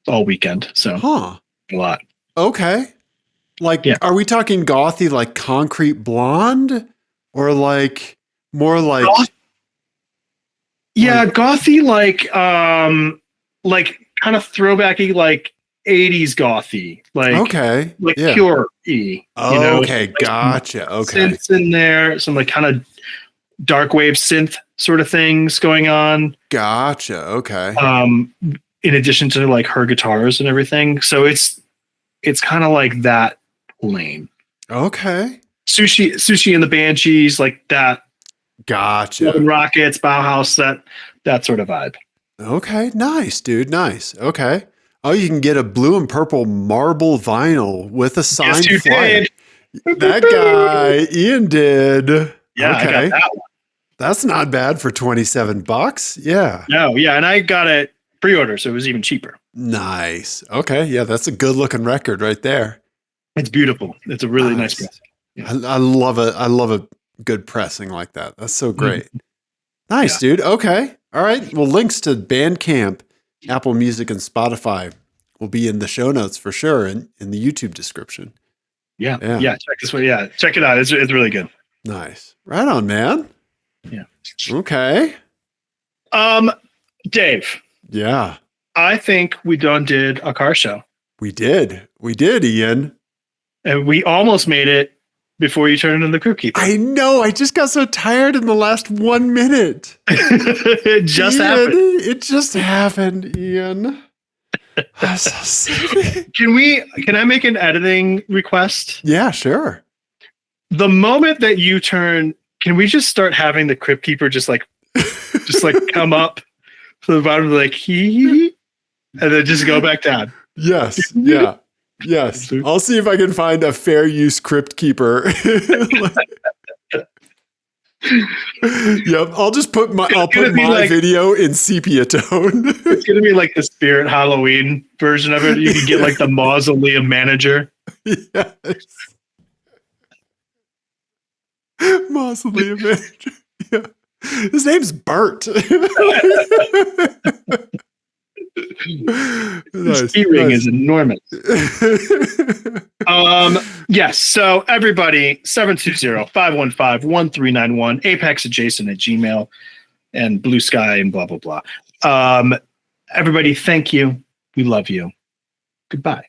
all weekend. So a lot. Okay. Like, Are we talking gothy like Concrete Blonde? Or like more like gothy like kind of throwbacky like 80s gothy. Like Cure-y. Okay, gotcha. Okay. Synths in there, some like kind of dark wave synth sort of things going on. Gotcha. Okay. In addition to like her guitars and everything. So it's kind of like that lane. Okay. Sushi and the Banshees, like that. Gotcha. Rockets, Bauhaus, that sort of vibe. Okay. Nice, dude. Nice. Okay. Oh, you can get a blue and purple marble vinyl with a signed flyer. That guy, Ian did. Yeah, okay. I got that one. That's not bad for $27. Yeah. No, yeah, and I got it pre-order, so it was even cheaper. Nice. Okay, yeah, that's a good looking record right there. It's beautiful. It's a really nice press. Yeah. I love it. I love a good pressing like that. That's so great. Nice, dude. Okay. All right. Well, links to Bandcamp, Apple Music, and Spotify will be in the show notes for sure, and in the YouTube description. Yeah. Check this one. Yeah, check it out. It's really good. Nice. Right on, man. Yeah. Okay. Dave. Yeah. I think we did a car show. We did, Ian. And we almost made it before you turned into the Crypt Keeper. I know. I just got so tired in the last 1 minute. It just happened. It just happened, Ian. I'm so sorry. Can I make an editing request? Yeah, sure. The moment that you turn, can we just start having the Crypt Keeper just like come up to the bottom, like he? and then just go back down. Yes. Yeah. Yes. I'll see if I can find a fair use crypt keeper. Yep. I'll put my video in sepia tone. It's gonna be like the Spirit Halloween version of it. You can get like the Mausoleum Manager. Yes. Mausoleum Manager. Yeah. His name's Bert. This key ring is enormous. Yes. So everybody, 720-515-1391, apexadjacent@gmail, and Blue Sky and blah, blah, blah. Everybody, thank you. We love you. Goodbye.